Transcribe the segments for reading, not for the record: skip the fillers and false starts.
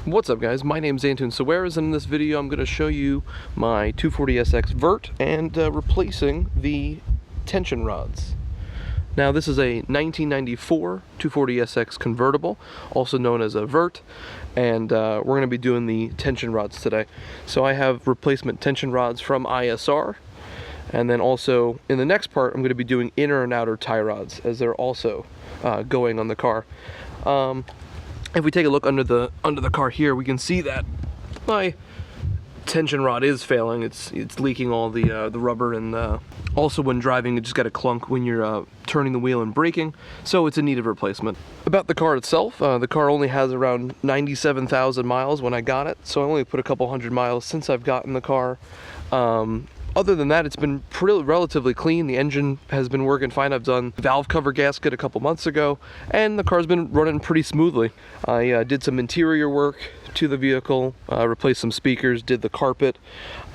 What's up guys, my name's Antun Saweras, and in this video I'm going to show you my 240SX vert and replacing the tension rods. Now this is a 1994 240SX convertible, also known as a vert, and we're going to be doing the tension rods today. So I have replacement tension rods from ISR, and then also in the next part I'm going to be doing inner and outer tie rods, as they're also going on the car. If we take a look under the car here, we can see that my tension rod is failing. It's leaking all the rubber, and also when driving, it just got a clunk when you're turning the wheel and braking. So it's in need of replacement. About the car itself, the car only has around 97,000 miles when I got it, so I only put a couple hundred miles since I've gotten the car. Other than that, it's been relatively clean. The engine has been working fine. I've done valve cover gasket a couple months ago, and the car's been running pretty smoothly. I did some interior work to the vehicle, replaced some speakers, did the carpet,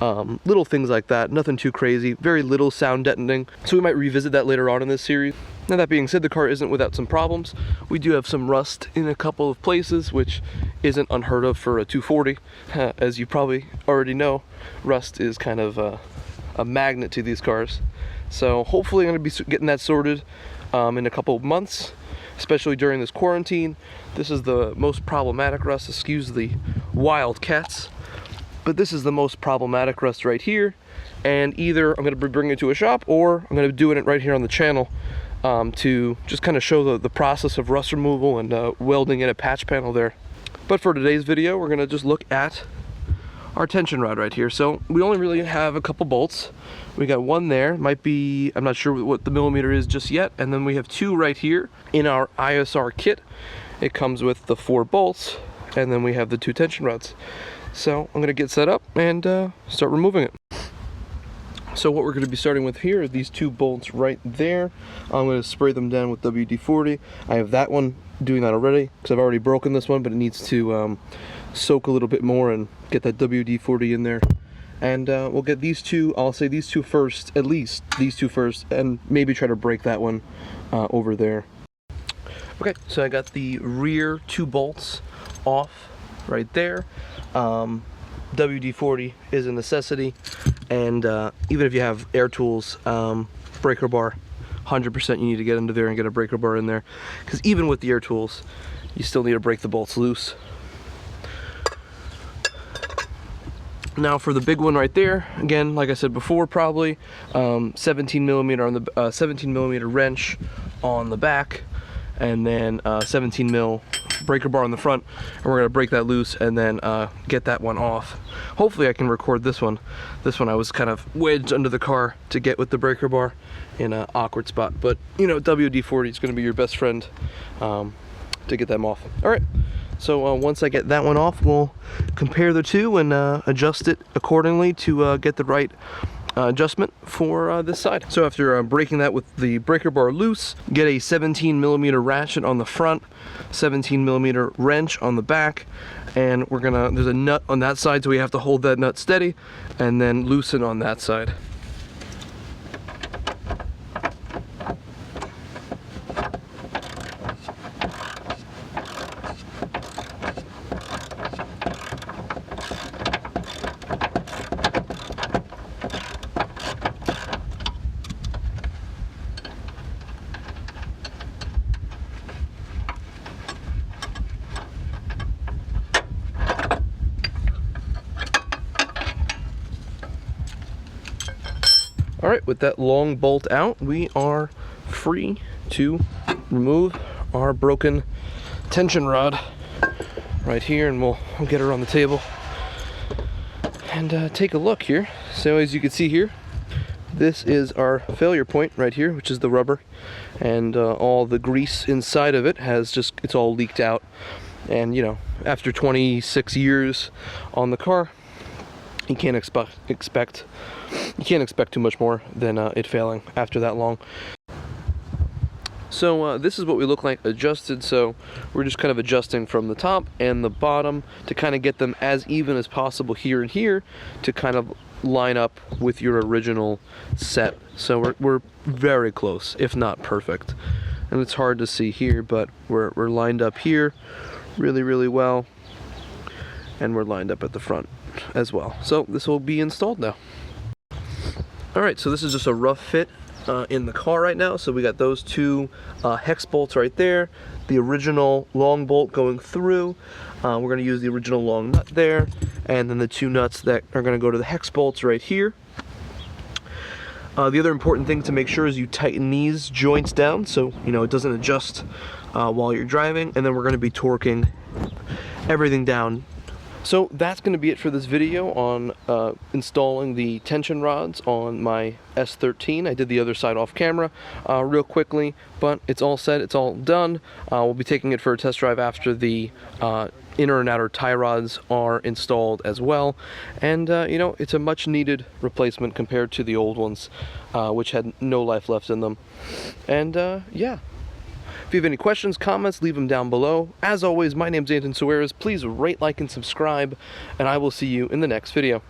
little things like that. Nothing too crazy, very little sound deadening. So we might revisit that later on in this series. Now that being said, the car isn't without some problems. We do have some rust in a couple of places, which isn't unheard of for a 240. As you probably already know, rust is kind of a magnet to these cars. So hopefully I'm going to be getting that sorted in a couple of months, especially during this quarantine. This is the most problematic rust, excuse the wild cats, but this is the most problematic rust right here. And either I'm going to be bringing it to a shop, or I'm going to be doing it right here on the channel to just kind of show the process of rust removal and welding in a patch panel there. But for today's video, we're going to just look at our tension rod right here. So we only really have a couple bolts. We got one there, might be, I'm not sure what the millimeter is just yet, and then we have two right here in our ISR kit. It comes with the 4 bolts, and then we have the 2 tension rods. So I'm going to get set up and start removing it. So what we're going to be starting with here are these 2 bolts right there. I'm going to spray them down with WD-40. I have that one doing that already because I've already broken this one, but it needs to soak a little bit more and get that WD-40 in there. And we'll get these 2, I'll say these 2 first, at least these 2 first, and maybe try to break that one over there. Okay, so I got the rear 2 bolts off right there. WD-40 is a necessity, and even if you have air tools, breaker bar, 100% you need to get into there and get a breaker bar in there, because even with the air tools, you still need to break the bolts loose. Now for the big one right there, again, like I said before, probably 17 millimeter on the 17 millimeter wrench on the back, and then 17 mil breaker bar on the front, and we're gonna break that loose and then get that one off. Hopefully I can record this one. This one I was kind of wedged under the car to get with the breaker bar in an awkward spot, but you know, WD-40 is gonna be your best friend to get them off. All right. So once I get that one off, we'll compare the two and adjust it accordingly to get the right adjustment for this side. So after breaking that with the breaker bar loose, get a 17 millimeter ratchet on the front, 17 millimeter wrench on the back, and there's a nut on that side, so we have to hold that nut steady and then loosen on that side. Alright, with that long bolt out, we are free to remove our broken tension rod right here, and we'll get her on the table and take a look here. So as you can see here, this is our failure point right here, which is the rubber, and all the grease inside of it it's all leaked out. And you know, after 26 years on the car, you can't expect too much more than it failing after that long. So this is what we look like adjusted. So we're just kind of adjusting from the top and the bottom to kind of get them as even as possible here and here to kind of line up with your original set. So we're very close, if not perfect. And it's hard to see here, but we're lined up here really, really well. and we're lined up at the front as well. So this will be installed now. Alright, so this is just a rough fit in the car right now. So we got those two hex bolts right there, the original long bolt going through. We're going to use the original long nut there, and then the two nuts that are going to go to the hex bolts right here. The other important thing to make sure is you tighten these joints down so it doesn't adjust while you're driving, and then we're going to be torquing everything down. So that's going to be it for this video on installing the tension rods on my S13. I did the other side off camera real quickly, but it's all set, it's all done. We'll be taking it for a test drive after the inner and outer tie rods are installed as well. And it's a much needed replacement compared to the old ones, which had no life left in them. And yeah. If you have any questions, comments, leave them down below. As always, my name's Anton Suarez. Please rate, like, and subscribe, and I will see you in the next video.